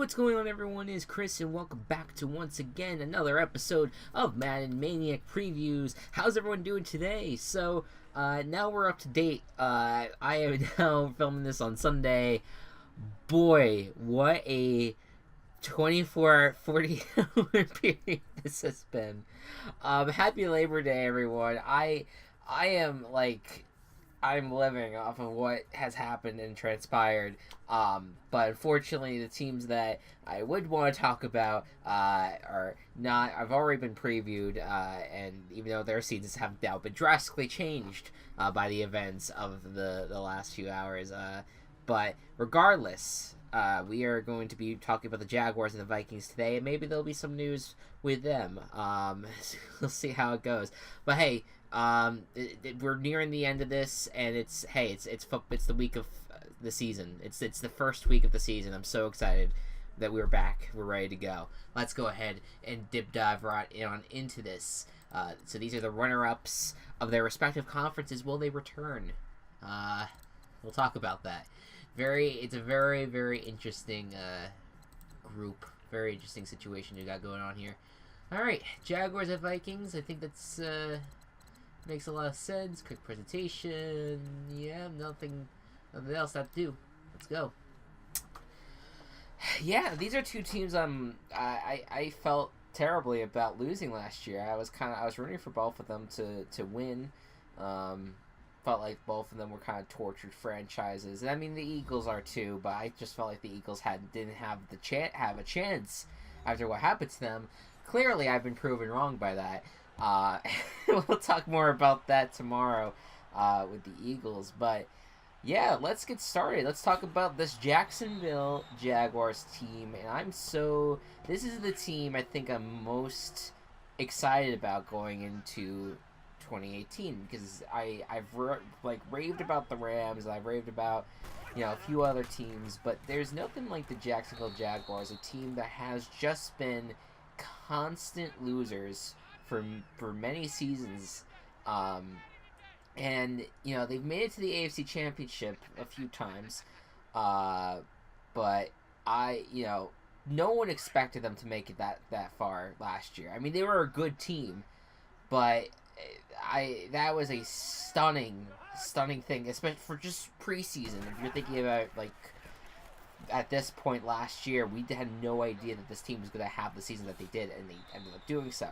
what's going on, everyone? It's Chris, and welcome back to once again another episode of Madden Maniac Previews. How's everyone doing today? So, now we're up to date. I am now filming this on Sunday. Boy, what a 24, 40-hour period this has been. Happy Labor Day, everyone. I am, I'm living off of what has happened and transpired, but unfortunately the teams that I would want to talk about are not. I've already been previewed, and even though their seasons have now been drastically changed by the events of the last few hours, but regardless, we are going to be talking about the Jaguars and the Vikings today, and maybe there'll be some news with them. We'll see how it goes, but hey. We're nearing the end of this, and it's the week of the season. It's the first week of the season. I'm so excited that we're back. We're ready to go. Let's go ahead and dive right on into this. So these are the runner-ups of their respective conferences. Will they return? We'll talk about that. It's a very, very interesting group. Very interesting situation you got going on here. All right, Jaguars and Vikings. I think that's makes a lot of sense. Quick presentation. Yeah, nothing else to do. Let's go. Yeah, these are two teams I felt terribly about losing last year. I was rooting for both of them to win. Felt like both of them were kind of tortured franchises. And I mean the Eagles are too, but I just felt like the Eagles didn't have a chance after what happened to them. Clearly I've been proven wrong by that. We'll talk more about that tomorrow with the Eagles, but yeah, let's get started. Let's talk about this Jacksonville Jaguars team, and this is the team I think I'm most excited about going into 2018, because I've raved about the Rams, I've raved about a few other teams, but there's nothing like the Jacksonville Jaguars, a team that has just been constant losers for many seasons, and they've made it to the AFC Championship a few times, but no one expected them to make it that far last year. I mean, they were a good team, but that was a stunning thing, especially for just preseason. If you're thinking about at this point last year, we had no idea that this team was going to have the season that they did, and they ended up doing so.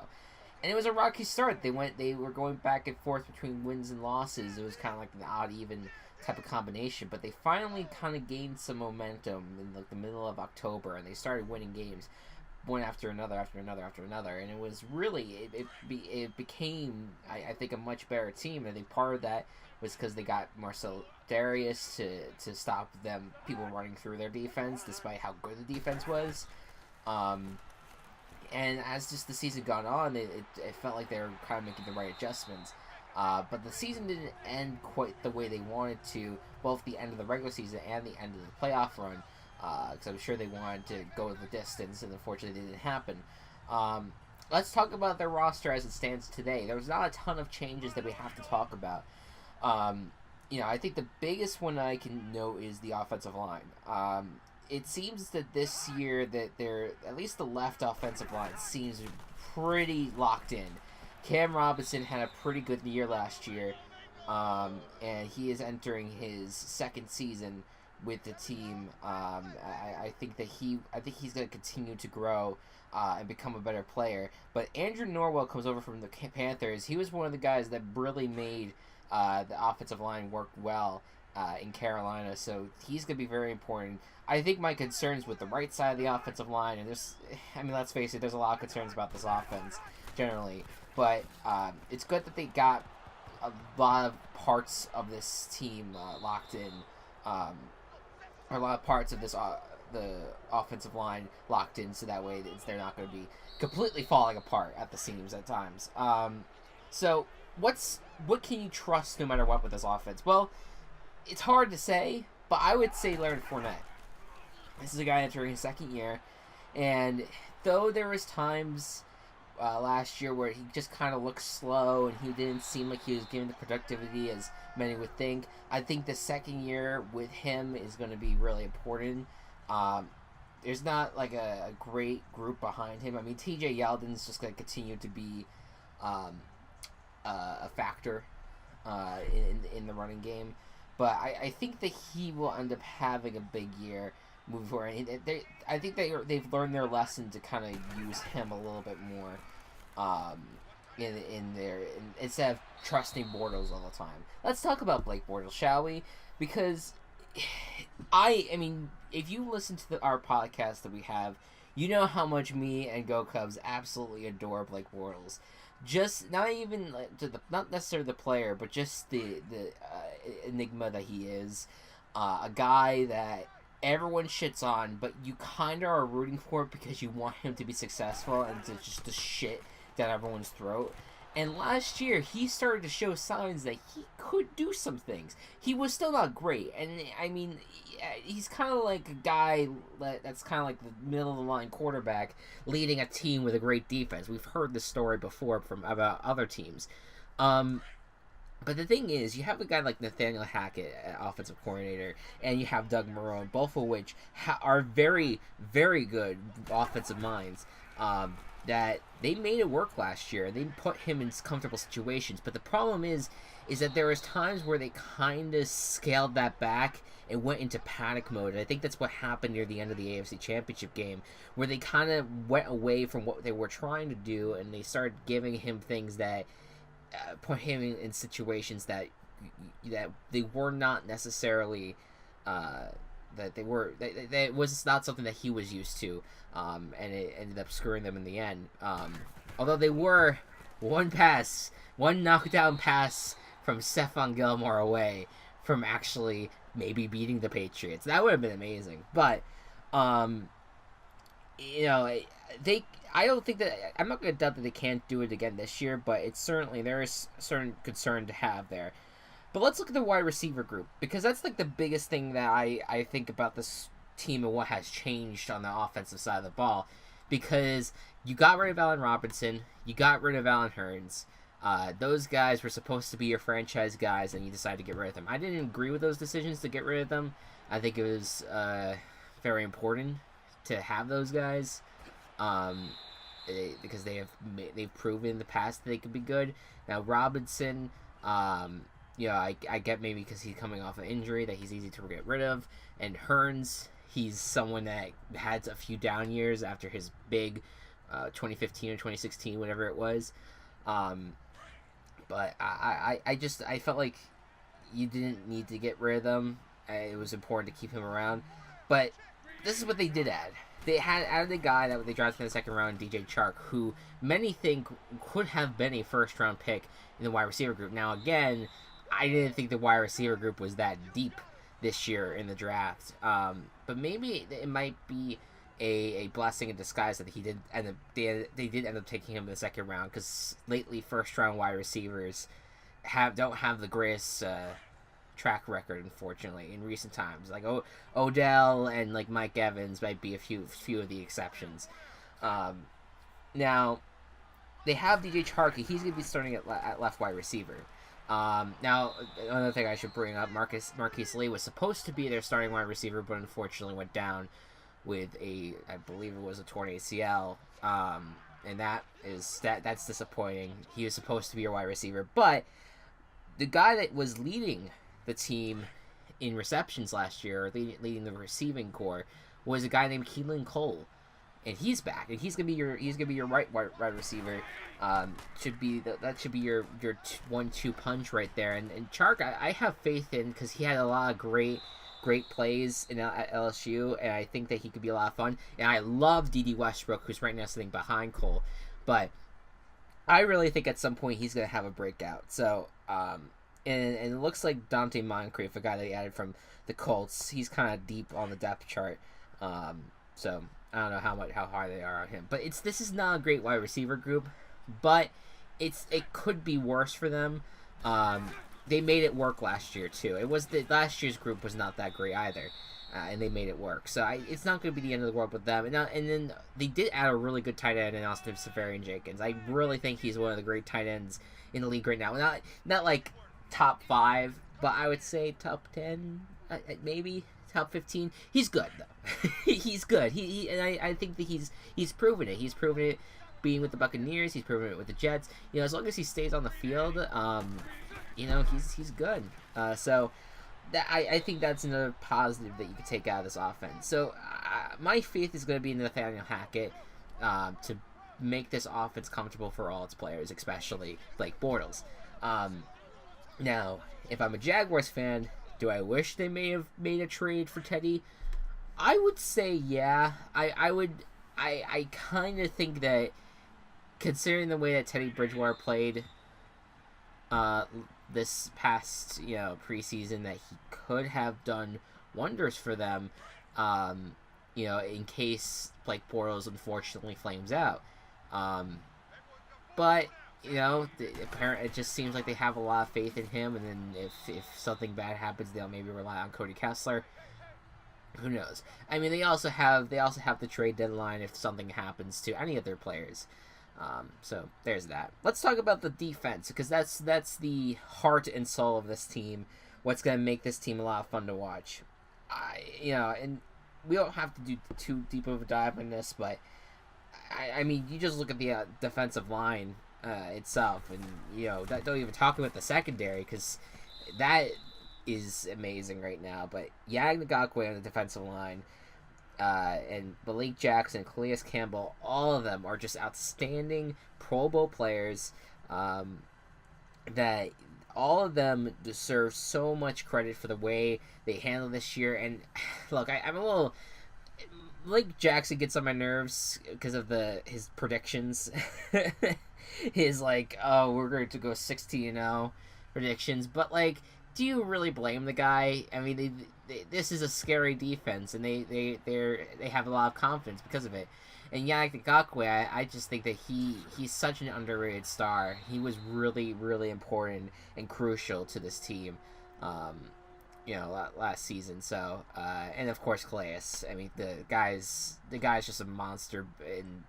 And it was a rocky start. They were going back and forth between wins and losses. It was kind of like an odd, even type of combination. But they finally kind of gained some momentum in the middle of October, and they started winning games, one after another, after another, after another. And it was really it became I think a much better team. And I think part of that was because they got Marcel Darius to stop people running through their defense, despite how good the defense was. And as just the season gone on, it felt like they were kind of making the right adjustments. But the season didn't end quite the way they wanted to, both the end of the regular season and the end of the playoff run, because I'm sure they wanted to go the distance, and unfortunately it didn't happen. Let's talk about their roster as it stands today. There was not a ton of changes that we have to talk about. I think the biggest one I can note is the offensive line. It seems that this year that at least the left offensive line seems pretty locked in. Cam Robinson had a pretty good year last year, and he is entering his second season with the team. I think he's going to continue to grow and become a better player. But Andrew Norwell comes over from the Panthers. He was one of the guys that really made the offensive line work well in Carolina, so he's going to be very important. I think my concerns with the right side of the offensive line, and let's face it, there's a lot of concerns about this offense generally, but it's good that they got a lot of parts of this team locked in, or a lot of parts of the offensive line locked in, so that way they're not going to be completely falling apart at the seams at times. So what can you trust no matter what with this offense? Well, it's hard to say, but I would say Leonard Fournette. This is a guy entering his second year, and though there was times last year where he just kind of looked slow and he didn't seem like he was giving the productivity as many would think, I think the second year with him is going to be really important. there's not like a great group behind him. I mean, T.J. Yeldon's just going to continue to be um, a factor in the running game, but I think that he will end up having a big year moving forward. I think they've learned their lesson to kind of use him a little bit more. Instead of trusting Bortles all the time. Let's talk about Blake Bortles, shall we? Because I mean, if you listen to our podcast that we have, you know how much me and Go Cubs absolutely adore Blake Bortles. Just not even not necessarily the player, but just the enigma that he is, a guy that everyone shits on, but you kind of are rooting for it because you want him to be successful and to just shit down everyone's throat. And last year, he started to show signs that he could do some things. He was still not great, and I mean, he's kind of like a guy that's kind of like the middle-of-the-line quarterback leading a team with a great defense. We've heard this story before about other teams. But the thing is, you have a guy like Nathaniel Hackett, offensive coordinator, and you have Doug Marrone, both of which are very, very good offensive minds. That they made it work last year. They put him in comfortable situations. But the problem is that there was times where they kind of scaled that back and went into panic mode. And I think that's what happened near the end of the AFC Championship game, where they kind of went away from what they were trying to do, and they started giving him things that put him in situations that they were not necessarily that was not something that he was used to, and it ended up screwing them in the end. Although they were one knockdown pass from Stephon Gilmore away from actually maybe beating the Patriots. That would have been amazing. But I don't think that I'm not going to doubt that they can't do it again this year, but it's certainly there is certain concern to have there. But let's look at the wide receiver group, because that's like the biggest thing that I think about this team and what has changed on the offensive side of the ball. Because you got rid of Allen Robinson, you got rid of Allen Hurns. Those guys were supposed to be your franchise guys, and you decided to get rid of them. I didn't agree with those decisions to get rid of them. I think it was very important to have those guys, because they've proven in the past that they could be good. Now Robinson. I get maybe because he's coming off an injury that he's easy to get rid of. And Hurns, he's someone that had a few down years after his big 2015 or 2016, whatever it was. But I felt like you didn't need to get rid of them. It was important to keep him around. But this is what they did add. They had added a guy that they drafted in the second round, DJ Chark, who many think could have been a first-round pick in the wide receiver group. Now, again, I didn't think the wide receiver group was that deep this year in the draft. But maybe it might be a blessing in disguise that he did end up, they did end up taking him in the second round, because lately first-round wide receivers don't have the greatest track record, unfortunately, in recent times. Like Odell and like Mike Evans might be a few of the exceptions. Now they have DJ Chark. He's going to be starting at left wide receiver. Now another thing I should bring up: Marquise Lee was supposed to be their starting wide receiver, but unfortunately went down with I believe it was a torn ACL. And that's disappointing. He was supposed to be your wide receiver, but the guy that was leading the team in receptions last year, leading the receiving corps, was a guy named Keelan Cole, and he's back, and he's gonna be your right wide receiver. That should be your 1-2 punch right there. And Chark, I have faith in, because he had a lot of great plays at LSU, and I think that he could be a lot of fun. And I love D.D. Westbrook, who's right now sitting behind Cole, but I really think at some point he's gonna have a breakout. So and it looks like Dante Moncrief, a guy they added from the Colts, he's kind of deep on the depth chart. So I don't know how high they are on him, but this is not a great wide receiver group, but it could be worse for them. They made it work last year too. Last year's group was not that great either, and they made it work. So it's not going to be the end of the world with them. And then they did add a really good tight end in Austin Seferian-Jenkins. I really think he's one of the great tight ends in the league right now. Not like top 5, but I would say top 10, maybe top 15. He's good though. He's good. And I think that he's proven it. He's proven it being with the Buccaneers. He's proven it with the Jets. As long as he stays on the field, he's good. So I think that's another positive that you could take out of this offense. So my faith is going to be in Nathaniel Hackett to make this offense comfortable for all its players, especially Blake Bortles. Now, if I'm a Jaguars fan, do I wish they may have made a trade for Teddy? I would say yeah. I kind of think that, considering the way that Teddy Bridgewater played this past preseason, that he could have done wonders for them, in case Blake Bortles unfortunately flames out. But apparently it just seems like they have a lot of faith in him, and then if something bad happens, they'll maybe rely on Cody Kessler. Who knows? I mean, they also have the trade deadline if something happens to any of their players. So there's that. Let's talk about the defense, because that's the heart and soul of this team. What's going to make this team a lot of fun to watch. And we don't have to do too deep of a dive on this, but I mean, you just look at the defensive line itself, and don't even talk about the secondary, because that is amazing right now. But Yannick Ngakoue on the defensive line, and Malik Jackson, Calais Campbell, all of them are just outstanding Pro Bowl players. That all of them deserve so much credit for the way they handled this year. And look, I'm a little. Malik Jackson gets on my nerves because of his predictions. His we're going to go 16-0 predictions, but do you really blame the guy? I mean, this is a scary defense, and they have a lot of confidence because of it. And Yannick Ngakoue, I just think that he's such an underrated star. He was really, really important and crucial to this team, last season. So, and of course Calais. I mean, the guy's just a monster, and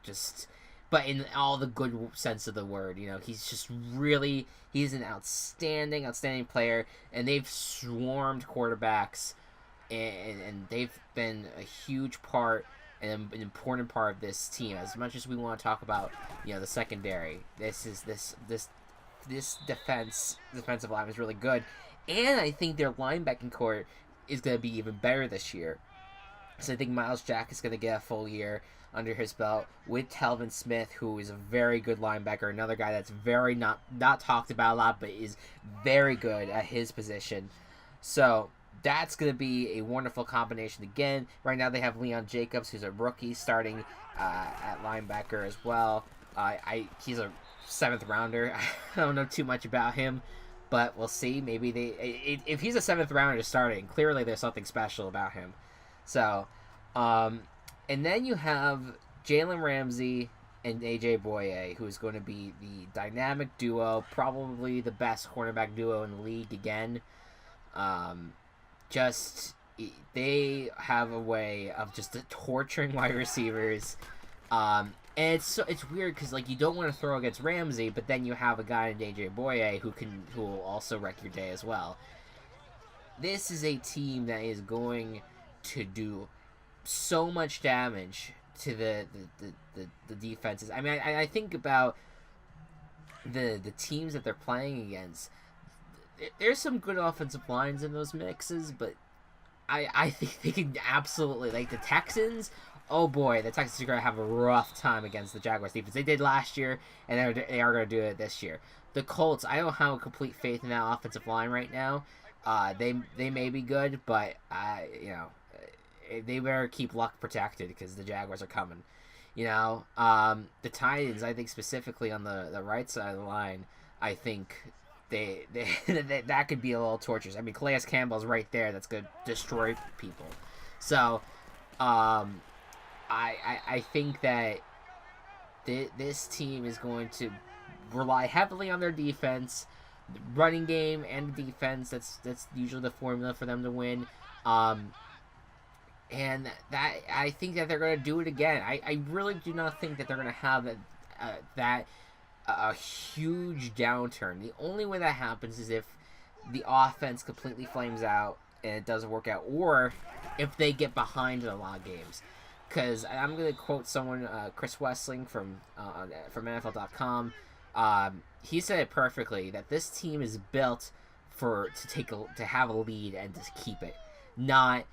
but in all the good sense of the word. He's an outstanding player, and they've swarmed quarterbacks, and they've been a huge part and an important part of this team. As much as we want to talk about, the secondary, this defensive line is really good, and I think their linebacking core is going to be even better this year. So I think Miles Jack is going to get a full year under his belt with Telvin Smith, who is a very good linebacker, another guy that's very not talked about a lot, but is very good at his position. So that's going to be a wonderful combination again. Right now they have Leon Jacobs, who's a rookie, starting at linebacker as well. He's a 7th rounder. I don't know too much about him, but we'll see. Maybe if he's a 7th rounder starting, clearly there's something special about him. So, and then you have Jalen Ramsey and AJ Boye, who is going to be the dynamic duo, probably the best cornerback duo in the league again. They have a way of just torturing wide receivers. And it's weird because you don't want to throw against Ramsey, but then you have a guy in AJ Boye who will also wreck your day as well. This is a team that is going to do so much damage to the defenses. I mean, I think about the teams that they're playing against. There's some good offensive lines in those mixes, but I think they can absolutely, the Texans. Oh boy, the Texans are going to have a rough time against the Jaguars defense. They did last year, and they are going to do it this year. The Colts, I don't have complete faith in that offensive line right now. They may be good, but they better keep luck protected because the Jaguars are coming. The Titans, I think specifically on the right side of the line, I think they that could be a little torturous. I mean, Calais Campbell's right there. That's going to destroy people. So, I think that this team is going to rely heavily on their defense, running game and defense. That's usually the formula for them to win. And that I think that they're going to do it again. I really do not think that they're going to have a huge downturn. The only way that happens is if the offense completely flames out and it doesn't work out, or if they get behind in a lot of games. Because I'm going to quote someone, Chris Wessling from NFL.com. He said it perfectly, that this team is built to have a lead and to keep it, not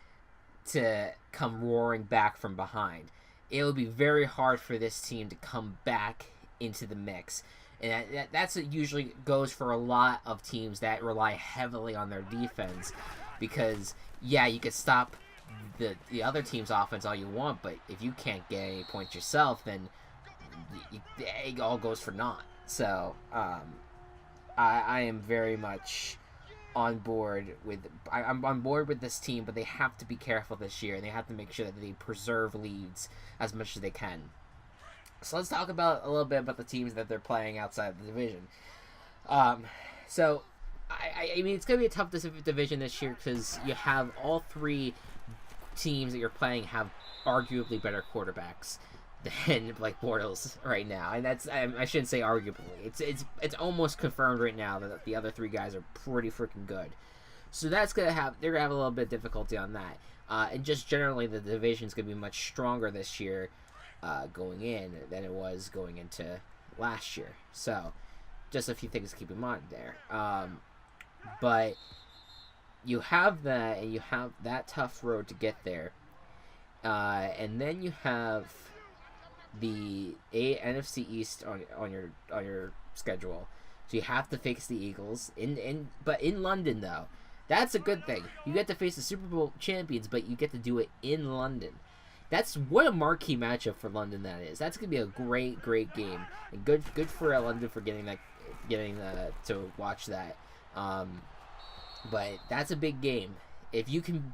to come roaring back from behind. It would be very hard for this team to come back into the mix. And that's what usually goes for a lot of teams that rely heavily on their defense. Because, yeah, you could stop the other team's offense all you want, but if you can't get any points yourself, then it all goes for naught. So, I am very much on board with... I'm on board with this team, but they have to be careful this year, and they have to make sure that they preserve leads as much as they can. So let's talk about a little bit about the teams that they're playing outside of the division. So, I mean, it's going to be a tough division this year because you have all three teams that you're playing have arguably better quarterbacks than Blake Bortles right now, and that's I shouldn't say arguably. It's almost confirmed right now that the other three guys are pretty freaking good. So they're gonna have a little bit of difficulty on that, and just generally the division's gonna be much stronger this year going in than it was going into last year. So just a few things to keep in mind there. But you have that, and you have that tough road to get there, and then you have the NFC East on your schedule. So you have to face the Eagles but in London though. That's a good thing. You get to face the Super Bowl champions, but you get to do it in London. That's what a marquee matchup for London that is. That's gonna be a great game, and good for London for getting to watch that. But that's a big game. If you can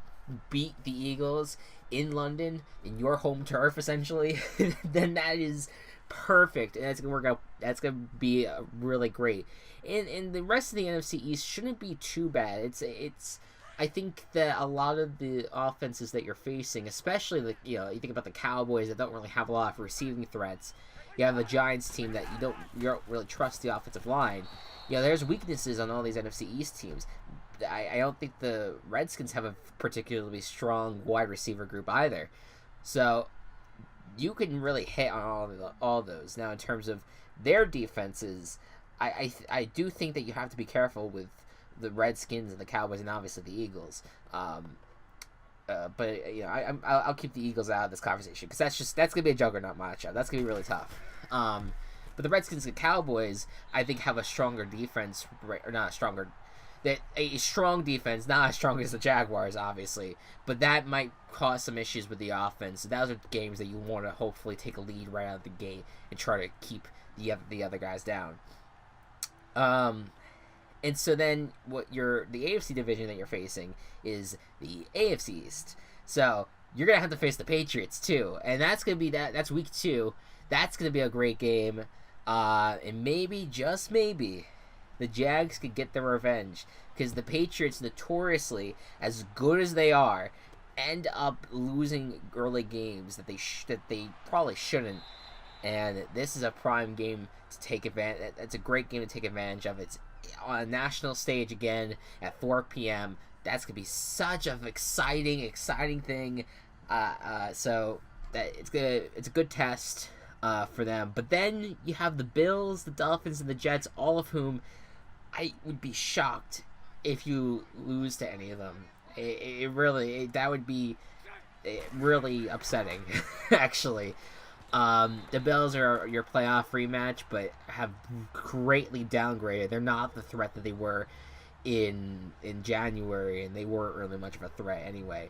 beat the Eagles in London, in your home turf, essentially, then that is perfect, and that's gonna work out. That's gonna be really great. And the rest of the NFC East shouldn't be too bad. It's. I think that a lot of the offenses that you're facing, especially you think about the Cowboys that don't really have a lot of receiving threats. You have the Giants team that you don't really trust the offensive line. There's weaknesses on all these NFC East teams. I don't think the Redskins have a particularly strong wide receiver group either. So you can really hit on all those. Now, in terms of their defenses, I do think that you have to be careful with the Redskins and the Cowboys and obviously the Eagles. But I'll keep the Eagles out of this conversation because that's gonna be a juggernaut matchup. That's gonna be really tough. But the Redskins and Cowboys, I think, have a stronger defense, or not stronger. A strong defense, not as strong as the Jaguars, obviously, but that might cause some issues with the offense. So those are games that you want to hopefully take a lead right out of the gate and try to keep the other guys down. And so then the AFC division that you're facing is the AFC East. So you're gonna have to face the Patriots too, and that's gonna be that's week 2. That's gonna be a great game, and maybe, just maybe, the Jags could get their revenge, because the Patriots, notoriously, as good as they are, end up losing early games that they probably shouldn't. And this is a prime game to take advantage. It's a great game to take advantage of. It's on a national stage again at 4 p.m. That's gonna be such an exciting thing. So that it's a good test for them. But then you have the Bills, the Dolphins, and the Jets, all of whom I would be shocked if you lose to any of them. That would be really upsetting, actually. The Bills are your playoff rematch, but have greatly downgraded. They're not the threat that they were in January, and they weren't really much of a threat anyway.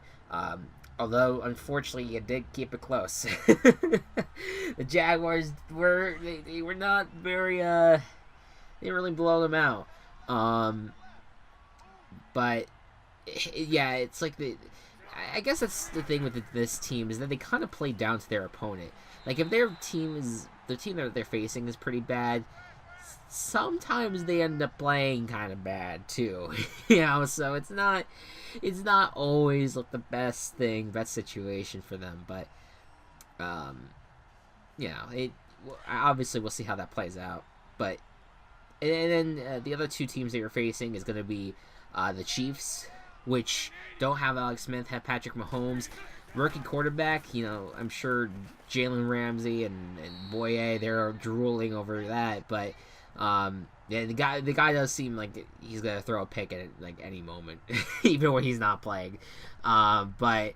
Although, unfortunately, you did keep it close. The Jaguars were not very they didn't really blow them out. But yeah, it's like I guess that's the thing with this team, is that they kind of play down to their opponent. Like, if the team that they're facing is pretty bad, sometimes they end up playing kind of bad too. So it's not always like the best situation for them. But obviously we'll see how that plays out. But and then the other two teams that you're facing is going to be the Chiefs which don't have Alex Smith, have Patrick Mahomes. Rookie quarterback, I'm sure Jalen Ramsey and Boye, they're drooling over that, but yeah, the guy does seem like he's gonna throw a pick at like any moment, even when he's not playing. But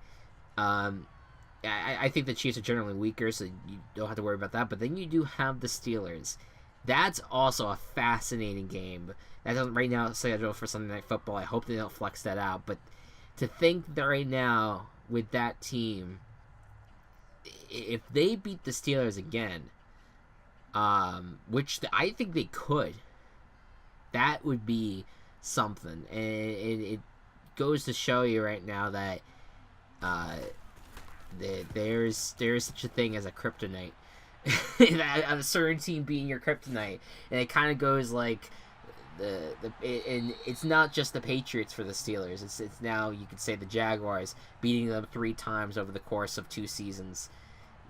I think the Chiefs are generally weaker, so you don't have to worry about that. But then you do have the Steelers. That's also a fascinating game. That doesn't right now scheduled for Sunday Night Football. I hope they don't flex that out. But to think that right now with that team, if they beat the Steelers again, which I think they could, that would be something. And it goes to show you right now that there's such a thing as a kryptonite. A certain team being your kryptonite, and it kind of goes like and it's not just the Patriots for the Steelers. It's now you could say the Jaguars beating them 3 times over the course of 2 seasons.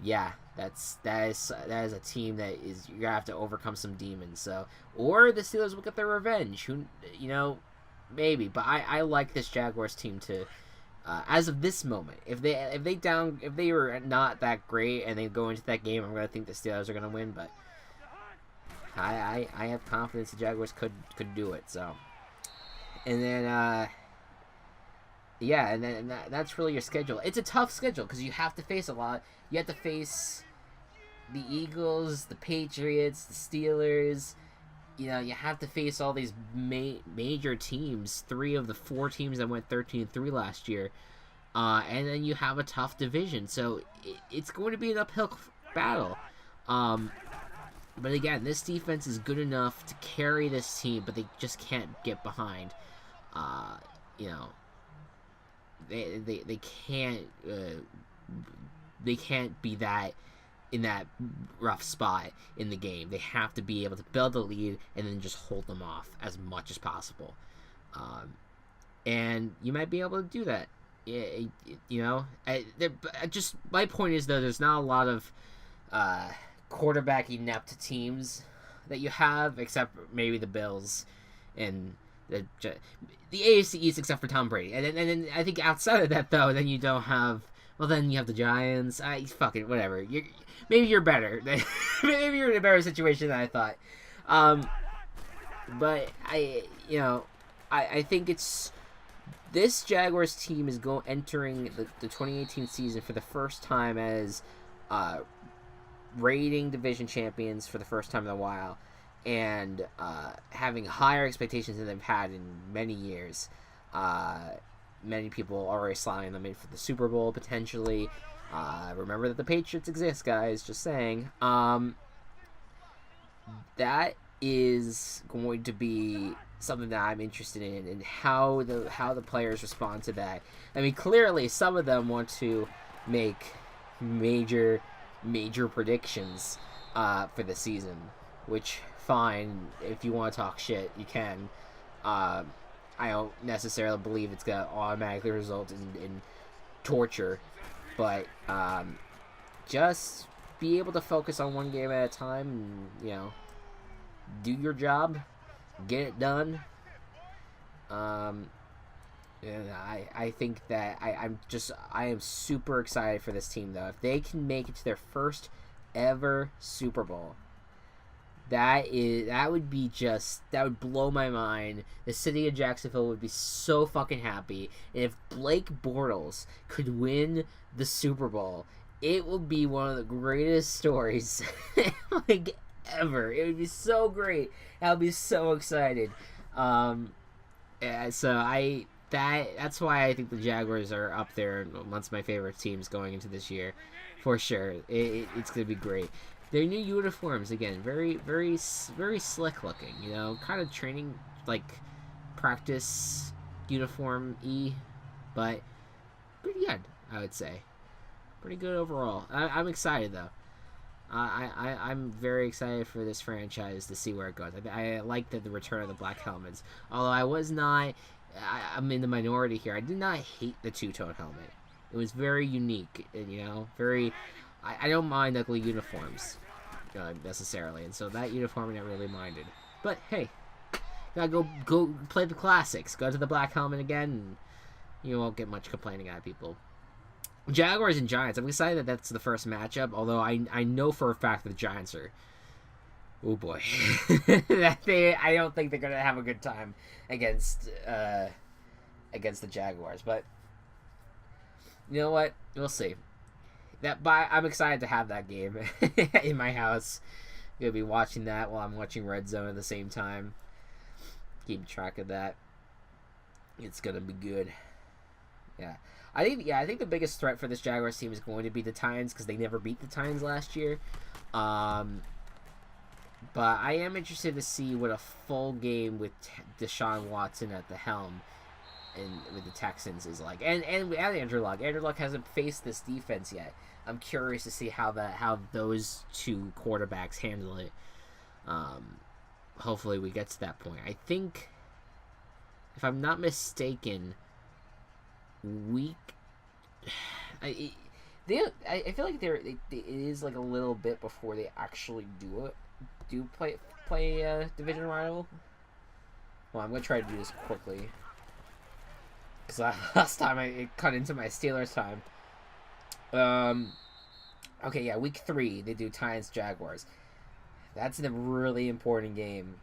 Yeah, that is a team that is you're gonna have to overcome some demons. So, or the Steelers will get their revenge. Who maybe, but I like this Jaguars team to. As of this moment, if they were not that great and they go into that game, I'm gonna think the Steelers are gonna win. But I have confidence the Jaguars could do it. So, and then that's really your schedule. It's a tough schedule because you have to face a lot. You have to face the Eagles, the Patriots, the Steelers. You have to face all these major teams, 3 of the 4 teams that went 13-3 last year, and then you have a tough division, so it's going to be an uphill battle. But again, this defense is good enough to carry this team, but they just can't get behind. They can't be that. In that rough spot in the game. They have to be able to build a lead and then just hold them off as much as possible. And you might be able to do that. Just my point is, though, there's not a lot of quarterback inept teams that you have, except maybe the Bills and the AFC East, except for Tom Brady. And then I think outside of that, though, then you don't have. Well, then you have the Giants. Fucking whatever. Maybe you're better. Maybe you're in a better situation than I thought. But I think it's this Jaguars team is entering the 2018 season for the first time as reigning division champions for the first time in a while, and having higher expectations than they've had in many years. Many people already slotting them in for the Super Bowl, potentially. Remember that the Patriots exist, guys. Just saying. That is going to be something that I'm interested in, and how the players respond to that. I mean, clearly, some of them want to make major predictions for the season, which, fine. If you want to talk shit, you can. I don't necessarily believe it's going to automatically result in torture, but just be able to focus on one game at a time and, do your job, get it done. And I think that I am super excited for this team, though. If they can make it to their first ever Super Bowl, that would blow my mind. The city of Jacksonville would be so fucking happy. And if Blake Bortles could win the Super Bowl, it would be one of the greatest stories like ever. It would be so great. I would be so excited. So that's why I think the Jaguars are up there amongst my favorite teams going into this year, for sure. It's gonna be great. Their new uniforms, again, very, very, very slick looking, kind of training, like, practice uniform-y, but pretty good, I would say. Pretty good overall. I'm excited, though. I'm very excited for this franchise to see where it goes. I like the return of the black helmets, although I'm in the minority here. I did not hate the two-tone helmet. It was very unique, and, very... I don't mind ugly uniforms, necessarily, and so that uniform I never really minded. But hey, gotta go play the classics. Go to the black helmet again, You won't get much complaining out of people. Jaguars and Giants. I'm excited that that's the first matchup. Although I know for a fact that the Giants are. Oh boy, I don't think they're gonna have a good time against the Jaguars. But you know what? We'll see. I'm excited to have that game in my house. I'm gonna be watching that while I'm watching Red Zone at the same time. Keep track of that. It's gonna be good. Yeah. I think the biggest threat for this Jaguars team is going to be the Titans because they never beat the Titans last year. But I am interested to see what a full game with Deshaun Watson at the helm and with the Texans is like. And Andrew Luck. Andrew Luck hasn't faced this defense yet. I'm curious to see how those two quarterbacks handle it. Hopefully we get to that point. I think, if I'm not mistaken, I feel like it is like a little bit before they actually do play a division rival. Well, I'm gonna try to do this quickly because last time it cut into my Steelers time. Okay, yeah, week 3 they do Titans Jaguars. That's a really important game.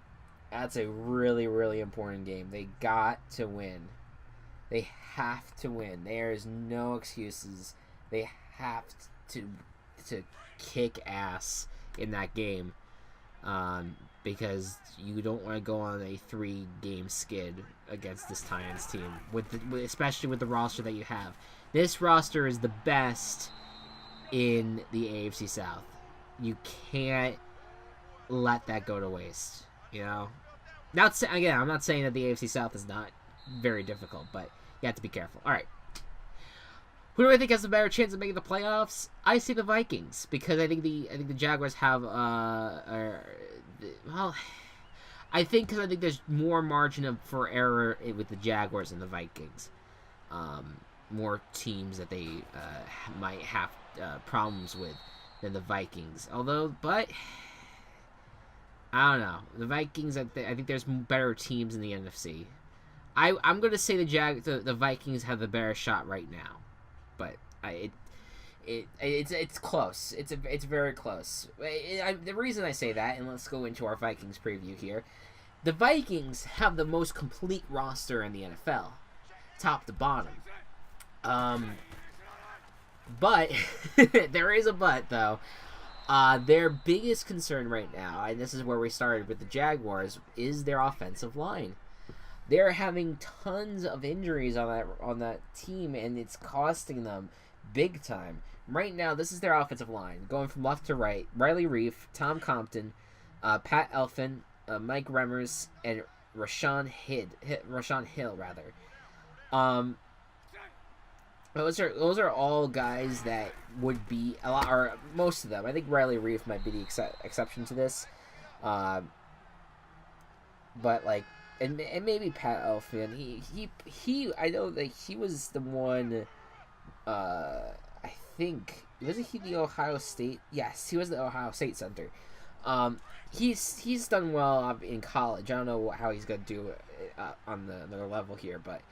That's a really, really important game. They got to win. They have to win. There is no excuses. They have to kick ass in that game, because you don't want to go on a 3-game skid against this Titans team, especially with the roster that you have. This roster is the best in the AFC South. You can't let that go to waste. You know, I'm not saying that the AFC South is not very difficult, but you have to be careful. All right. Who do I think has a better chance of making the playoffs? I say the Vikings because I think the Jaguars have I think there's more margin for error with the Jaguars and the Vikings. More teams that they might have problems with than the Vikings. But I don't know. The Vikings, I think there's better teams in the NFC. I'm going to say the Vikings have the better shot right now, but it's close. It's very close. The reason I say that, and let's go into our Vikings preview here. The Vikings have the most complete roster in the NFL, top to bottom. But there is a but though. Their biggest concern right now, and this is where we started with the Jaguars, is their offensive line. They're having tons of injuries on that team, and it's costing them big time. Right now, this is their offensive line, going from left to right. Riley Reif, Tom Compton, Pat Elfin, Mike Remmers, and Rashawn Hill. Those are all guys that would be a lot, or most of them. I think Riley Reif might be the exception to this. But like, and maybe Pat Elfin. He I know that he was the one. I think wasn't he the Ohio State? Yes, he was the Ohio State center. He's done well in college. I don't know how he's gonna do on the level here, but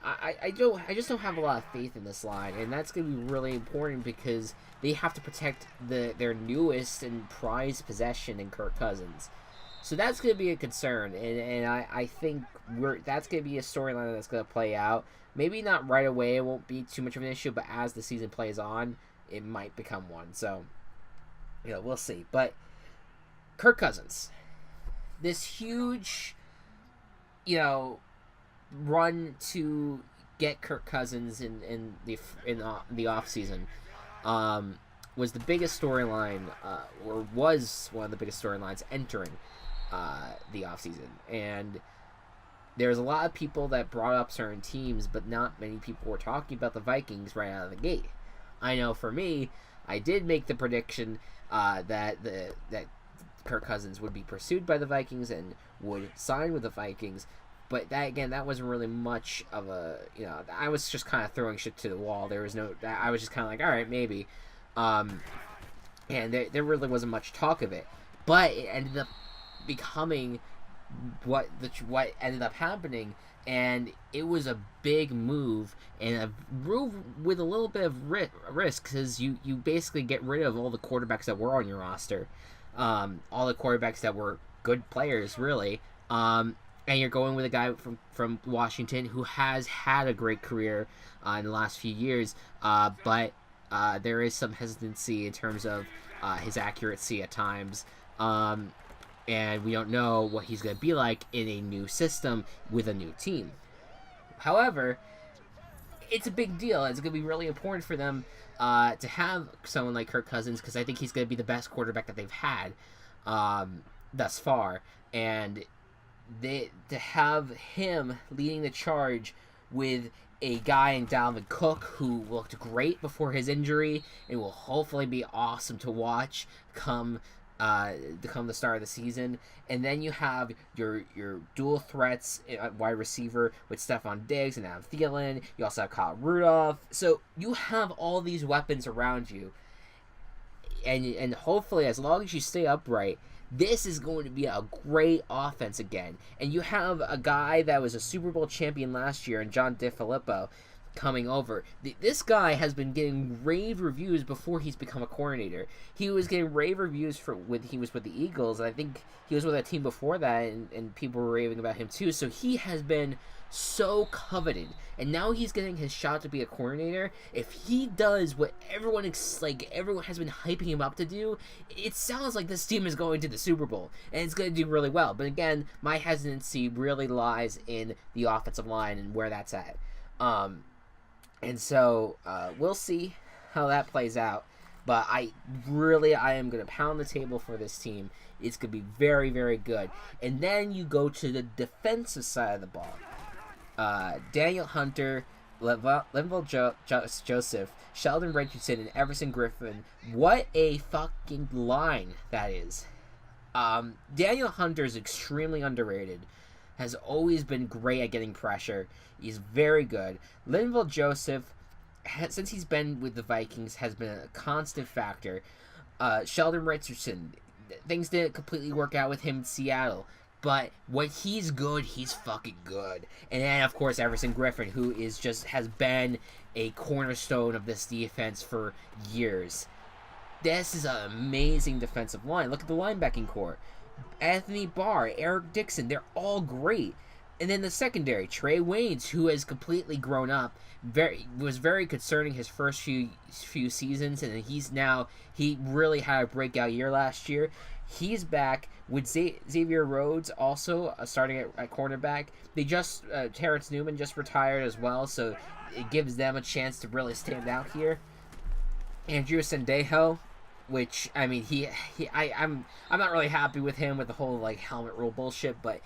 I just don't have a lot of faith in this line, and that's gonna be really important because they have to protect their newest and prized possession in Kirk Cousins. So that's going to be a concern, and I think that's going to be a storyline that's going to play out. Maybe not right away, it won't be too much of an issue, but as the season plays on, it might become one. So, we'll see. But Kirk Cousins, this huge, run to get Kirk Cousins in the offseason, was the biggest storyline, or was one of the biggest storylines entering the offseason. And there's a lot of people that brought up certain teams, but not many people were talking about the Vikings right out of the gate. I know for me, I did make the prediction that Kirk Cousins would be pursued by the Vikings and would sign with the Vikings. But that wasn't really much of a, I was just kind of throwing shit to the wall. There was I was just kind of like, all right, maybe. And there really wasn't much talk of it. But it ended up becoming what ended up happening, and it was a big move, and a move with a little bit of risk, because you basically get rid of all the quarterbacks that were on your roster, all the quarterbacks that were good players, really. And you're going with a guy from Washington who has had a great career in the last few years, but there is some hesitancy in terms of his accuracy at times. And we don't know what he's going to be like in a new system with a new team. However, it's a big deal. It's going to be really important for them to have someone like Kirk Cousins, because I think he's going to be the best quarterback that they've had thus far. And to have him leading the charge with a guy in Dalvin Cook who looked great before his injury and will hopefully be awesome to watch come the start of the season. And then you have your dual threats at wide receiver with Stephon Diggs and Adam Thielen. You also have Kyle Rudolph. So you have all these weapons around you. And hopefully, as long as you stay upright, this is going to be a great offense again. And you have a guy that was a Super Bowl champion last year, and John DeFilippo, coming over. This guy has been getting rave reviews before he's become a coordinator. He was getting rave reviews when he was with the Eagles, and I think he was with a team before that, and people were raving about him too. So he has been so coveted, and now he's getting his shot to be a coordinator. If he does what everyone has been hyping him up to do, it sounds like this team is going to the Super Bowl, and it's going to do really well. But again, my hesitancy really lies in the offensive line and where that's at. And so we'll see how that plays out. But I am going to pound the table for this team. It's going to be very, very good. And then you go to the defensive side of the ball. Daniel Hunter, Linval Joseph, Sheldon Richardson, and Everson Griffin. What a fucking line that is. Daniel Hunter is extremely underrated. Has always been great at getting pressure. He's very good. Linval Joseph, since he's been with the Vikings, has been a constant factor. Sheldon Richardson, things didn't completely work out with him in Seattle, but when he's good, he's fucking good. And then, of course, Everson Griffin, who has been a cornerstone of this defense for years. This is an amazing defensive line. Look at the linebacking core. Anthony Barr, Eric Dixon, they're all great. And then the secondary, Trey Waynes, who has completely grown up, was very concerning his first few seasons, and he really had a breakout year last year. He's back with Xavier Rhodes also starting at cornerback. Terrence Newman just retired as well, so it gives them a chance to really stand out here. Andrew Sendejo, which, I mean, I'm not really happy with him with the whole helmet rule bullshit, but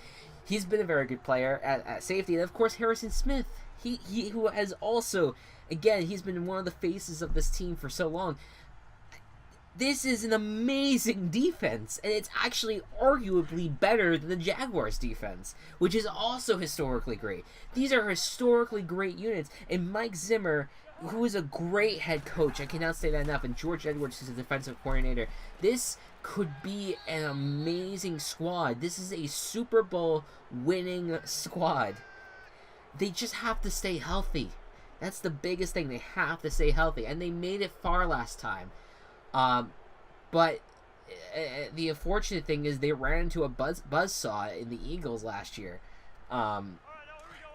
he's been a very good player at safety. And of course, Harrison Smith, he who has also, again, he's been one of the faces of this team for so long. This is an amazing defense, and it's actually arguably better than the Jaguars defense, which is also historically great. These are historically great units, and Mike Zimmer, who is a great head coach, I cannot say that enough, and George Edwards is a defensive coordinator. This could be an amazing squad. This is a Super Bowl winning squad. They just have to stay healthy. That's the biggest thing. They have to stay healthy, and they made it far last time. But the unfortunate thing is they ran into a buzzsaw in the Eagles last year. And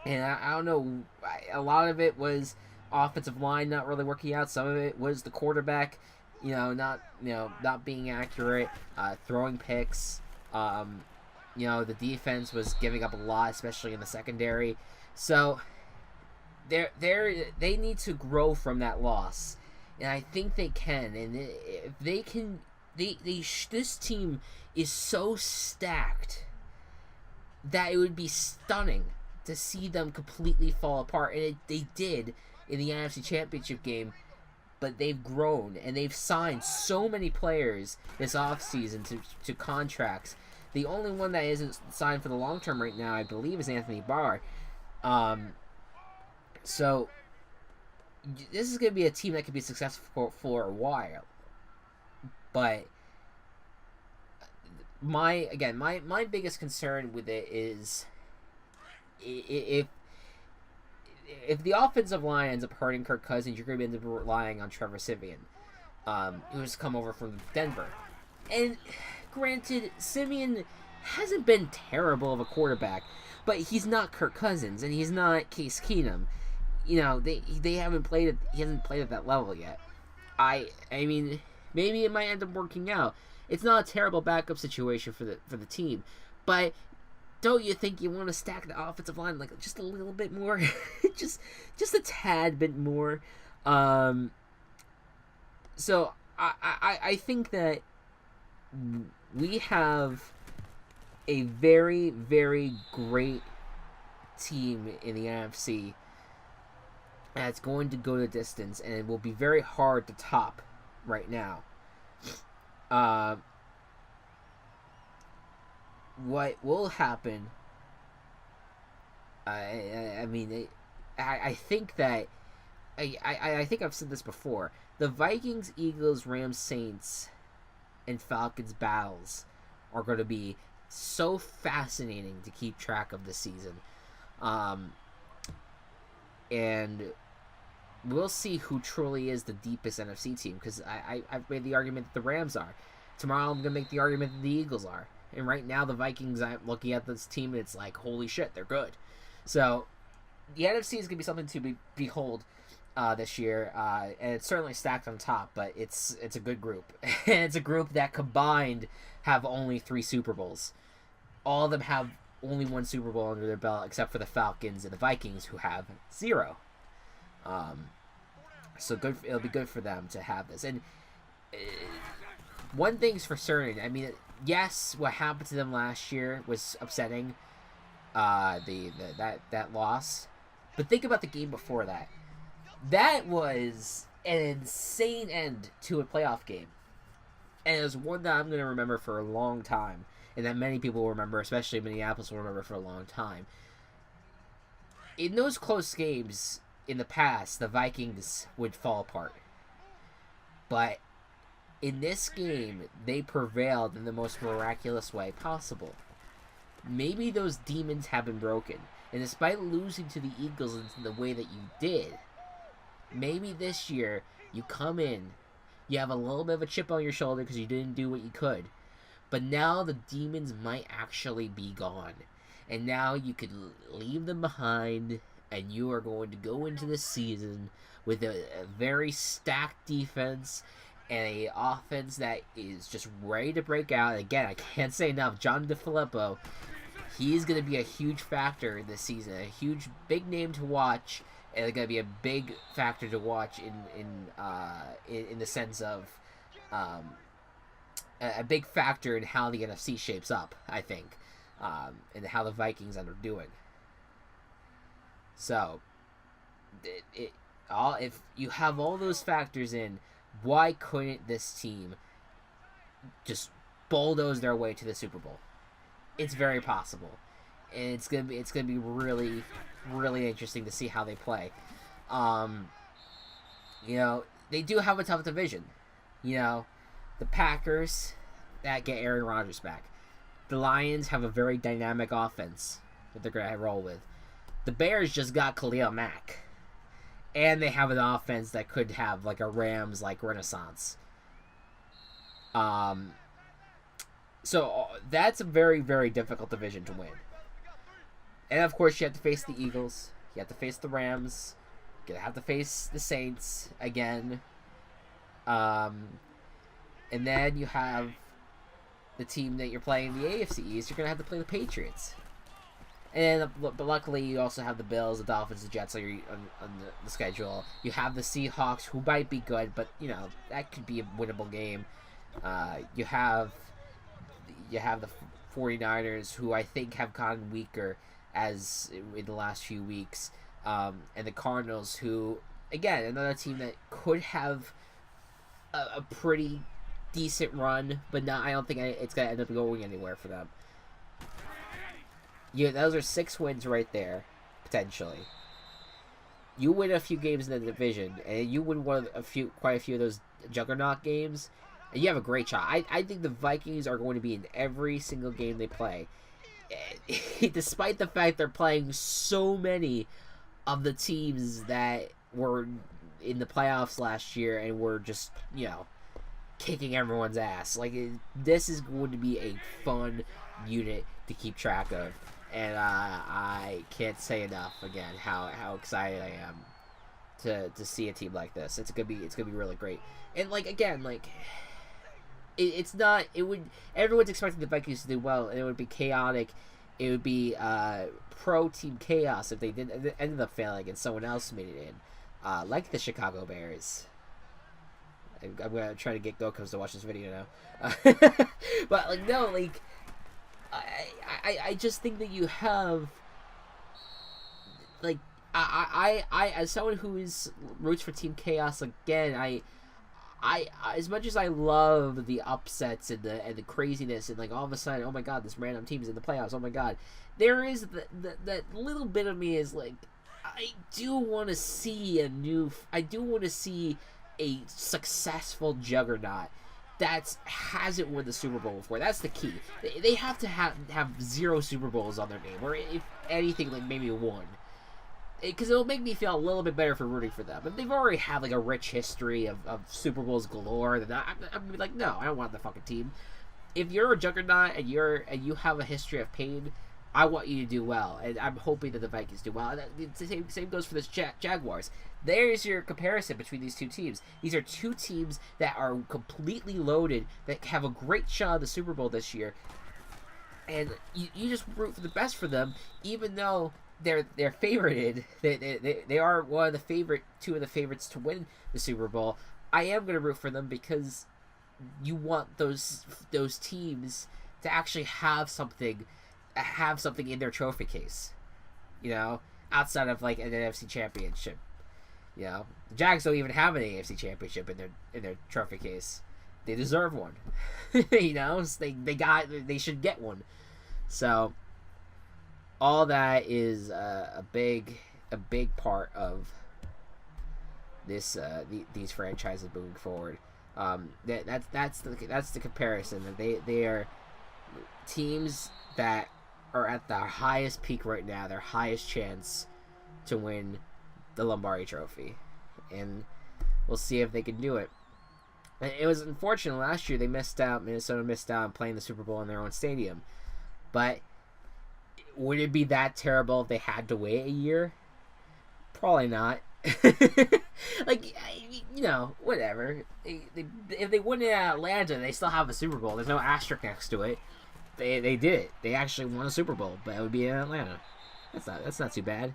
I don't know, a lot of it was offensive line not really working out. Some of it was the quarterback, not being accurate, throwing picks. The defense was giving up a lot, especially in the secondary. So they need to grow from that loss, and I think they can. And if they can, this team is so stacked that it would be stunning to see them completely fall apart, and they did in the NFC Championship game. But they've grown, and they've signed so many players this offseason to contracts. The only one that isn't signed for the long term right now, I believe, is Anthony Barr. So this is going to be a team that could be successful for a while. But my biggest concern with it is if the offensive line ends up hurting Kirk Cousins, you're going to end up relying on Trevor Siemian, who's come over from Denver. And granted, Siemian hasn't been terrible of a quarterback, but he's not Kirk Cousins, and he's not Case Keenum. You know, they haven't played it. He hasn't played at that level yet. I mean, maybe it might end up working out. It's not a terrible backup situation for the team, but don't you think you want to stack the offensive line like just a little bit more, just a tad bit more? So I think that we have a very, very great team in the NFC that's going to go the distance, and it will be very hard to top right now. What will happen? I mean, I think that I think I've said this before. The Vikings, Eagles, Rams, Saints, and Falcons battles are going to be so fascinating to keep track of this season. And we'll see who truly is the deepest NFC team, because I've made the argument that the Rams are. Tomorrow I'm going to make the argument that the Eagles are. And right now the Vikings, I'm looking at this team and it's like, holy shit, they're good. So the NFC is going to be something to behold this year, and it's certainly stacked on top, but it's a good group. And it's a group that combined have only 3 Super Bowls. All of them have only 1 Super Bowl under their belt, except for the Falcons and the Vikings, who have 0. So good. It'll be good for them to have this. And one thing's for certain. I mean, yes, what happened to them last year was upsetting. That loss, but think about the game before that. That was an insane end to a playoff game, and it was one that I'm going to remember for a long time, and that many people will remember, especially Minneapolis will remember for a long time. In those close games in the past, the Vikings would fall apart, but in this game, they prevailed in the most miraculous way possible. Maybe those demons have been broken, and despite losing to the Eagles in the way that you did, maybe this year you come in, you have a little bit of a chip on your shoulder because you didn't do what you could, but now the demons might actually be gone, and now you could leave them behind, and you are going to go into this season with a very stacked defense and a offense that is just ready to break out. Again, I can't say enough. John DeFilippo, he's going to be a huge factor this season, a huge big name to watch, and it's going to be a big factor to watch in the sense of a big factor in how the NFC shapes up, I think, and how the Vikings end up doing. So, if you have all those factors in, why couldn't this team just bulldoze their way to the Super Bowl? It's very possible, and it's gonna be really, really interesting to see how they play. You know, they do have a tough division. You know, the Packers that get Aaron Rodgers back. The Lions have a very dynamic offense that they're gonna roll with. The Bears just got Khalil Mack. And they have an offense that could have like a Rams-like renaissance. So that's a very, very difficult division to win. And of course, you have to face the Eagles. You have to face the Rams. You have to face the Saints again. And then you have the team that you're playing in the AFC East. You're going to have to play the Patriots. And but luckily, you also have the Bills, the Dolphins, the Jets on the schedule. You have the Seahawks, who might be good, but you know that could be a winnable game. You have the 49ers, who I think have gotten weaker as in the last few weeks, and the Cardinals, who again another team that could have a pretty decent run, but not. I don't think it's gonna end up going anywhere for them. Yeah, those are 6 wins right there, potentially. You win a few games in the division, and you win quite a few of those juggernaut games. you have a great shot. I think the Vikings are going to be in every single game they play. Despite the fact they're playing so many of the teams that were in the playoffs last year and were just, kicking everyone's ass. This is going to be a fun unit to keep track of. And I can't say enough again how excited I am to see a team like this. It's gonna be really great. And it's not. It would. Everyone's expecting the Vikings to do well, and it would be chaotic. It would be pro team chaos if they ended up failing and someone else made it in, like the Chicago Bears. I'm gonna try to get Gokos to watch this video now, but no, I just think that you have I as someone who is roots for Team Chaos again, I as much as I love the upsets and the craziness and all of a sudden, oh my god, this random team is in the playoffs, oh my god, there is that little bit of me is I do want to see a successful juggernaut that hasn't won the Super Bowl before. That's the key. They have to have 0 Super Bowls on their name, or if anything, maybe 1. Because it'll make me feel a little bit better for rooting for them. But they've already had a rich history of Super Bowls galore. Then I'm like, no, I don't want the fucking team. If you're a juggernaut and you have a history of pain, I want you to do well, and I'm hoping that the Vikings do well. And the same goes for this Jaguars. There's your comparison between these two teams. These are two teams that are completely loaded, that have a great shot at the Super Bowl this year, and you just root for the best for them, even though they're favorited. They are two of the favorites to win the Super Bowl. I am going to root for them because you want those teams to actually have something in their trophy case, outside of an NFC championship. The Jags don't even have an AFC championship in their trophy case. They deserve one. They should get one. So all that is a big part of this these franchises moving forward. That's the comparison. That they are teams that are at their highest peak right now, their highest chance to win the Lombardi Trophy, and we'll see if they can do it. And it was unfortunate last year Minnesota missed out on playing the Super Bowl in their own stadium, but would it be that terrible if they had to wait a year? Probably not. Whatever. If they win it at Atlanta, they still have a Super Bowl. There's no asterisk next to it. They did it. They actually won a Super Bowl, but it would be in Atlanta. That's not too bad,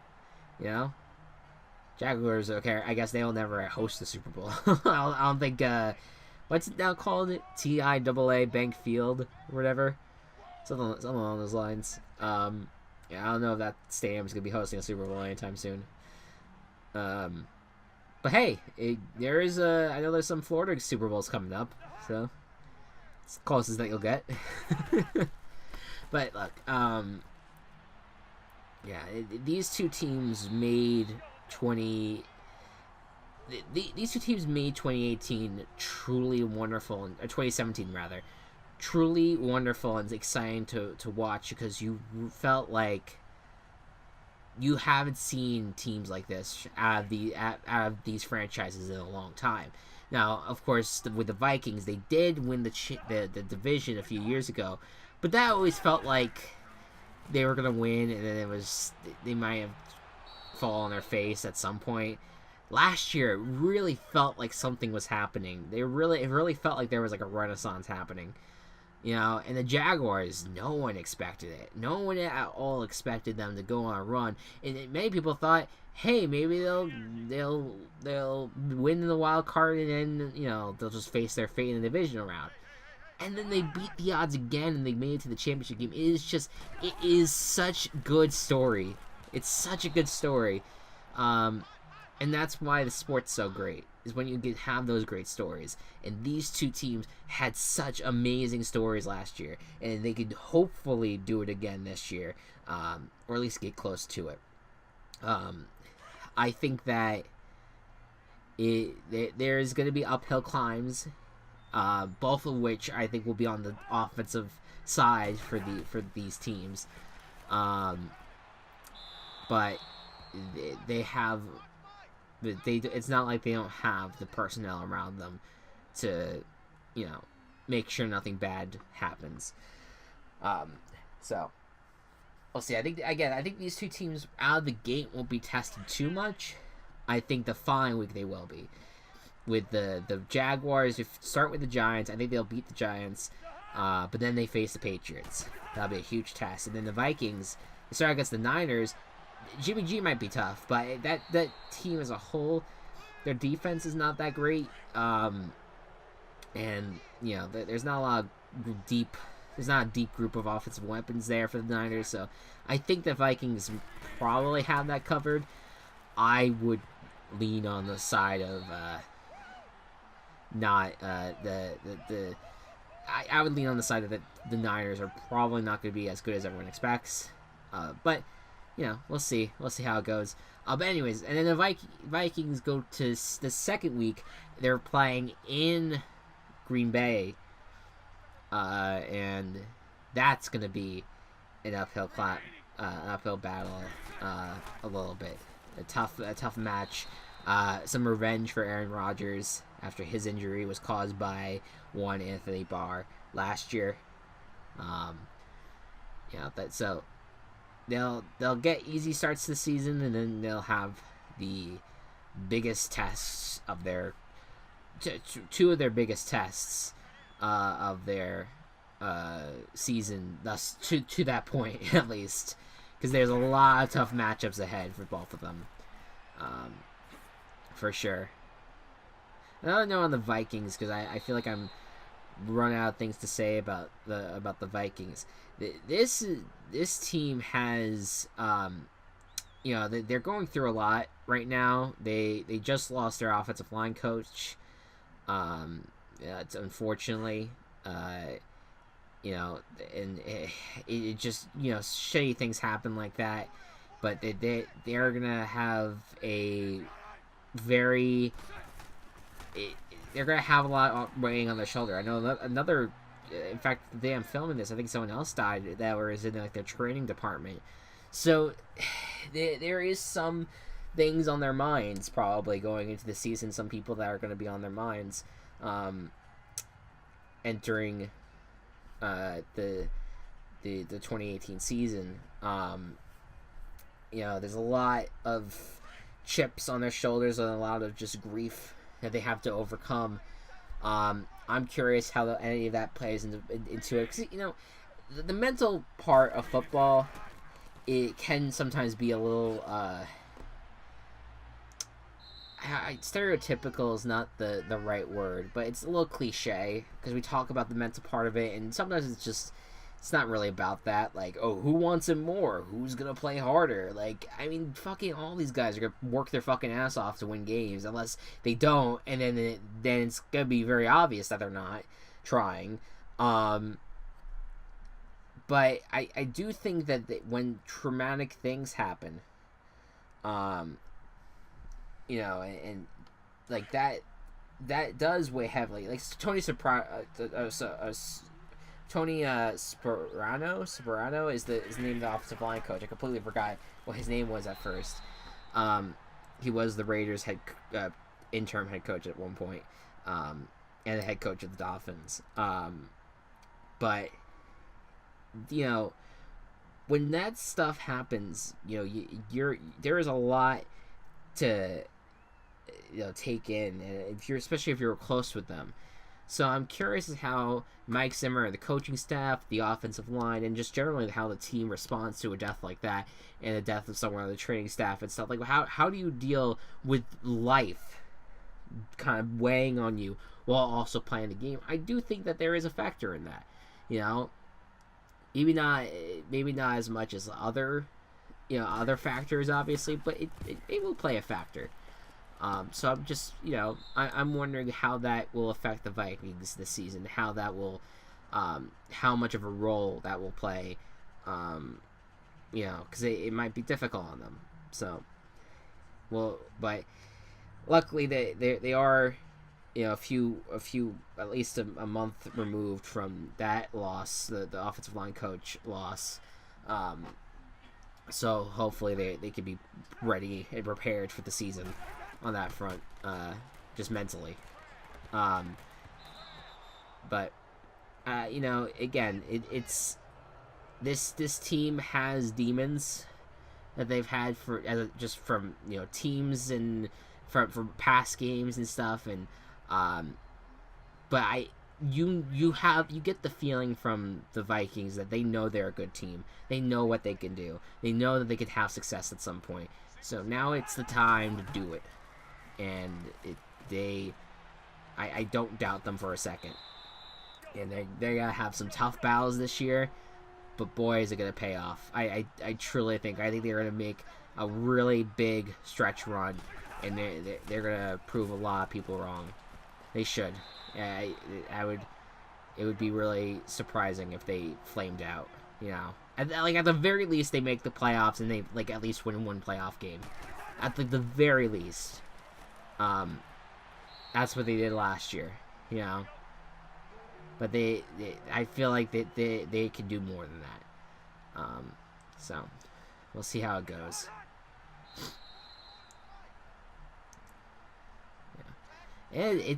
Jaguars, okay, I guess they'll never host the Super Bowl. I don't think what's it now called? TIAA Bank Field or whatever. Something along those lines. I don't know if that stadium is gonna be hosting a Super Bowl anytime soon. But hey, I know there's some Florida Super Bowls coming up, so it's the closest that you'll get. But look, these two teams made 2018 truly wonderful, or 2017 rather, truly wonderful and exciting to watch, because you felt like you haven't seen teams like this out of these franchises in a long time. Now, of course, with the Vikings, they did win the division a few years ago, but that always felt like they were gonna win, and then they might have fallen on their face at some point. Last year, it really felt like something was happening. It really felt like there was a renaissance happening. And the Jaguars, no one expected it. No one at all expected them to go on a run. And many people thought, hey, maybe they'll win the wild card, and then they'll just face their fate in the divisional round. And then they beat the odds again, and they made it to the championship game. It is such a good story. It's such a good story, and that's why the sport's so great. Is when you have those great stories. And these two teams had such amazing stories last year, and they could hopefully do it again this year, or at least get close to it. I think that there's going to be uphill climbs. both of which I think will be on the offensive side for these teams. But they have it's not like they don't have the personnel around them to, make sure nothing bad happens. So we'll see. I think these two teams out of the gate won't be tested too much. I think the following week they will be. With the Jaguars, if start with the Giants, I think they'll beat the Giants. But then they face the Patriots. That'll be a huge test. And then the Vikings, they start against the Niners. Jimmy G might be tough, but that team as a whole, their defense is not that great. And there's not a lot of there's not a deep group of offensive weapons there for the Niners. So I think the Vikings probably have that covered. I would lean on the side of I would lean on the side that the Niners are probably not going to be as good as everyone expects. But we'll see. We'll see how it goes. But anyways, and then the Vikings go to the second week. They're playing in Green Bay, and that's going to be an uphill battle, a little bit. A tough match. Some revenge for Aaron Rodgers after his injury was caused by one Anthony Barr last year. So they'll get easy starts to the season, and then they'll have the biggest tests of their two of their biggest tests of their season. Thus, to that point at least, because there's a lot of tough matchups ahead for both of them, for sure. Another note on the Vikings, because I feel like I'm running out of things to say about the Vikings. This team has, they're going through a lot right now. They just lost their offensive line coach. It's unfortunately, and it just shitty things happen like that. But they're gonna have a very they're gonna have a lot weighing on their shoulder. I know another. In fact, the day I'm filming this, I think someone else died that was in their training department. So there is some things on their minds probably going into the season. Some people that are going to be on their minds entering the 2018 season. There's a lot of chips on their shoulders and a lot of just grief that they have to overcome. I'm curious how any of that plays into it, because the mental part of football, it can sometimes be a little stereotypical is not the right word, but it's a little cliche because we talk about the mental part of it, and sometimes it's not really about that. Like, oh, who wants it more? Who's gonna play harder? Like, I mean, fucking all these guys are gonna work their fucking ass off to win games, unless they don't, and then it's gonna be very obvious that they're not trying. But I do think that when traumatic things happen, and like that does weigh heavily. Like Tony Sperano is the name of the offensive line coach. I completely forgot what his name was at first. He was the Raiders' interim head coach at one point, and the head coach of the Dolphins. But when that stuff happens, there is a lot to take in, and especially if you're close with them. So I'm curious as how Mike Zimmer, the coaching staff, the offensive line, and just generally how the team responds to a death like that, and the death of someone on the training staff and stuff. Like, how do you deal with life kind of weighing on you while also playing the game? I do think that there is a factor in that. Maybe not as much as other factors, obviously, but it will play a factor. So I'm just, I'm wondering how that will affect the Vikings this season, how that will, how much of a role that will play, because it might be difficult on them. So, but luckily they are a few at least a month removed from that loss, the offensive line coach loss. So hopefully they can be ready and prepared for the season on that front, just mentally. But again, it's this team has demons that they've had just from teams and from past games and stuff, and but you get the feeling from the Vikings that they know they're a good team. They know what they can do. They know that they could have success at some point. So now it's the time to do it, and I don't doubt them for a second. And they're gonna have some tough battles this year, but boy, is it gonna pay off. I truly think they're gonna make a really big stretch run, and they're gonna prove a lot of people wrong. They should. It would be really surprising if they flamed out. At the very least, they make the playoffs and they at least win one playoff game. At the very least, that's what they did last year. But I feel like they can do more than that. So we'll see how it goes. And I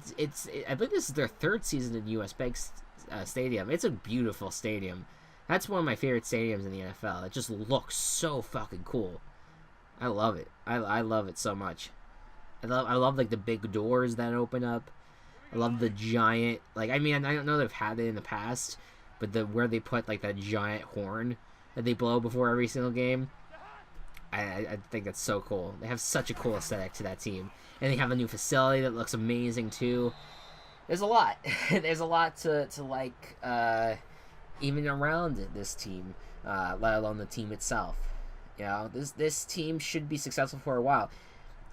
think this is their third season in US Bank Stadium. It's a beautiful stadium. That's one of my favorite stadiums in the NFL. It just looks so fucking cool. I love it. I love it so much. I love the big doors that open up. I love the giant, I don't know if they've had it in the past, but where they put that giant horn that they blow before every single game. I think that's so cool. They have such a cool aesthetic to that team. And they have a new facility that looks amazing too. There's a lot. There's a lot to like, even around this team, let alone the team itself. This team should be successful for a while.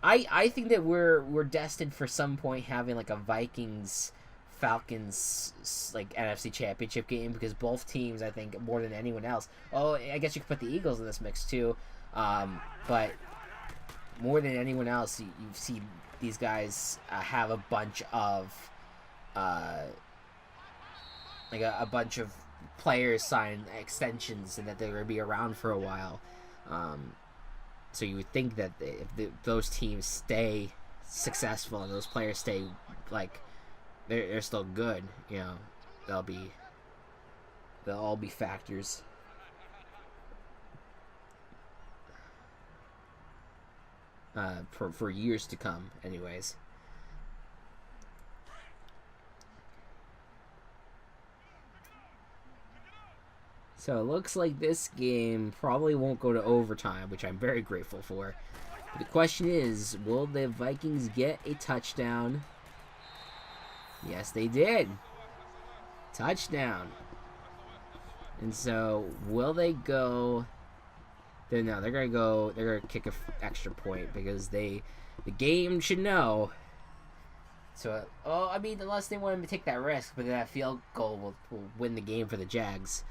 I think that we're destined for some point having a Vikings Falcons NFC Championship game, because both teams, I think, more than anyone else. Oh, I guess you could put the Eagles in this mix too. But more than anyone else, you see these guys have a bunch of a bunch of players sign extensions and that they're going to be around for a while. So you would think that if those teams stay successful and those players stay they're still good, they'll all be factors. For years to come, anyways. So it looks like this game probably won't go to overtime, which I'm very grateful for. But the question is, will the Vikings get a touchdown? Yes, they did. Touchdown. And so, will they go... No, they're gonna kick an extra point, because the game should know. So, unless they want to take that risk, but that field goal will win the game for the Jags.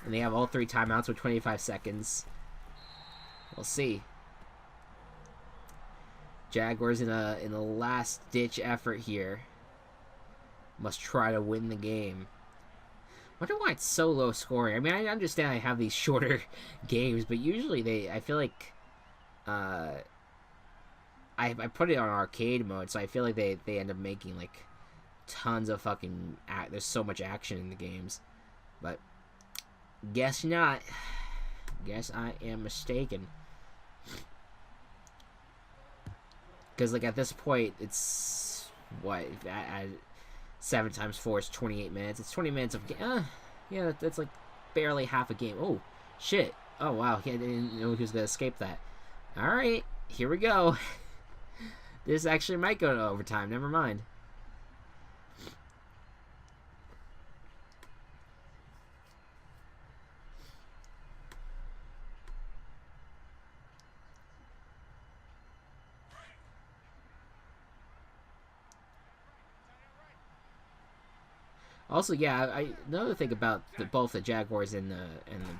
And they have all 3 timeouts with 25 seconds. We'll see. Jaguars in a last ditch effort here must try to win the game. I wonder why it's so low scoring. I understand I have these shorter games, but usually I feel like I put it on arcade mode, so I feel like they end up making tons of fucking there's so much action in the games. But guess not. Guess I am mistaken. Because at this point it's what, at 7 times 4 is 28 minutes. It's 20 minutes of yeah, that's barely half a game. Oh, shit. Oh, wow. I didn't know he was going to escape that. Alright, here we go. This actually might go to overtime. Never mind. Also, yeah, another thing about both the Jaguars and the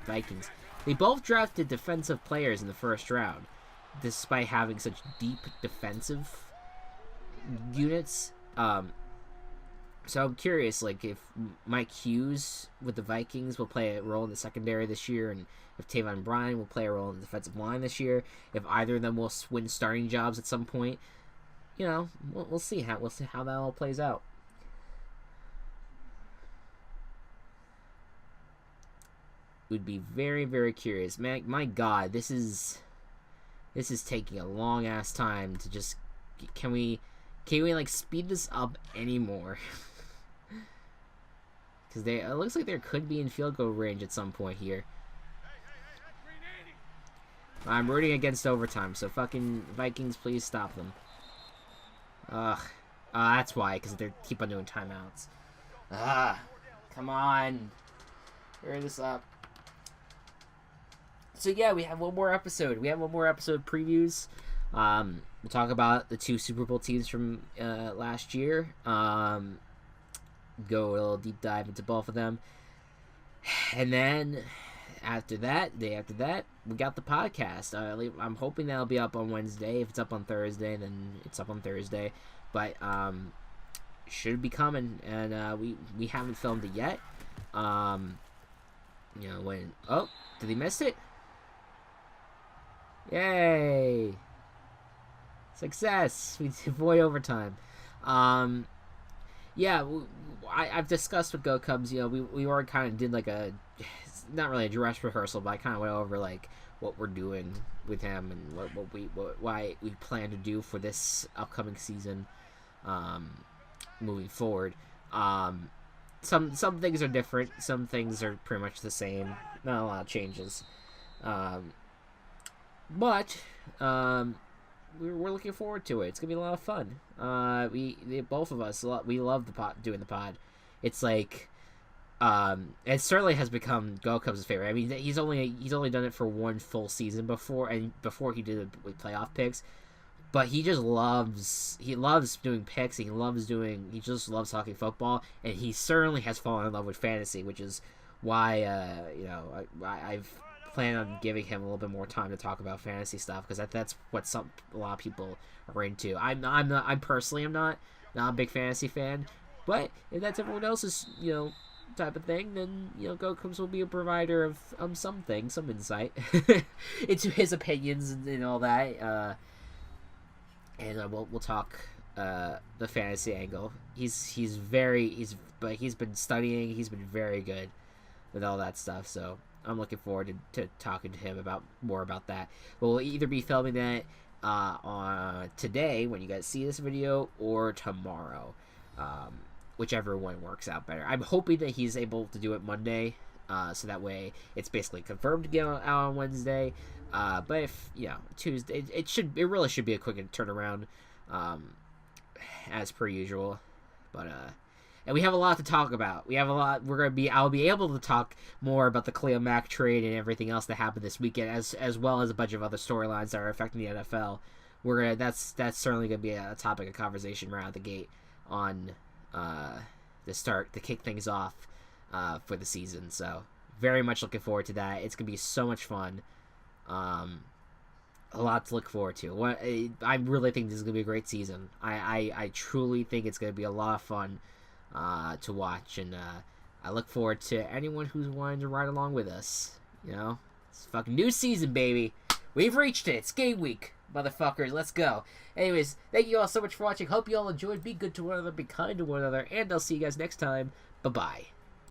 Vikings, they both drafted defensive players in the first round, despite having such deep defensive units. So I'm curious, like, if Mike Hughes with the Vikings will play a role in the secondary this year, and if Taven Bryan will play a role in the defensive line this year, if either of them will win starting jobs at some point, we'll see how that all plays out. Would be very, very curious. Man, my God, this is taking a long ass time to just. Can we like speed this up anymore? Because it looks like there could be in field goal range at some point here. I'm rooting against overtime, so fucking Vikings, please stop them. Ugh. That's why, because they keep on doing timeouts. Come on. Hurry this up. So yeah, we have one more episode. Previews. We'll talk about the 2 Super Bowl teams from last year. Go a little deep dive into both of them. And then day after that, we got the podcast. I'm hoping that'll be up on Wednesday. If it's up on Thursday, then it's up on Thursday. But should be coming, and we haven't filmed it yet. Did he miss it? Yay! Success! We avoid overtime. I've discussed with Go Cubs. We already kind of did like not really a dress rehearsal, but I kind of went over like what we're doing with him and why we plan to do for this upcoming season, moving forward. Some things are different. Some things are pretty much the same. Not a lot of changes. But we're looking forward to it. It's gonna be a lot of fun. Both of us, we love doing the pod. It's like, it certainly has become Go Cubs' favorite. I mean, he's only done it for one full season before he did it with playoff picks. But he just loves doing picks. He just loves talking football, and he certainly has fallen in love with fantasy, which is why I've planned on giving him a little bit more time to talk about fantasy stuff, because that's what a lot of people are into. I personally am not a big fantasy fan, but if that's everyone else's type of thing, then Go Cubs will be a provider of some insight into his opinions and all that. And we'll talk the fantasy angle. He's been studying. He's been very good with all that stuff. So I'm looking forward to talking to him more about that. We'll either be filming that on today when you guys see this video, or tomorrow, whichever one works out better. I'm hoping that he's able to do it Monday, so that way it's basically confirmed to get out on Wednesday. But if Tuesday, it really should be a quick turnaround, as per usual. But and we have a lot to talk about. I'll be able to talk more about the Khalil Mack trade and everything else that happened this weekend, as well as a bunch of other storylines that are affecting the NFL. That's certainly gonna be a topic of conversation right out the gate on to kick things off for the season. So very much looking forward to that. It's gonna be so much fun. A lot to look forward to. I really think this is gonna be a great season. I truly think it's gonna be a lot of fun to watch, and I look forward to anyone who's wanting to ride along with us. It's fucking new season, baby. We've reached it. It's game week, motherfuckers. Let's go. Anyways, thank you all so much for watching. Hope you all enjoyed. Be good to one another. Be kind to one another, and I'll see you guys next time. Bye bye.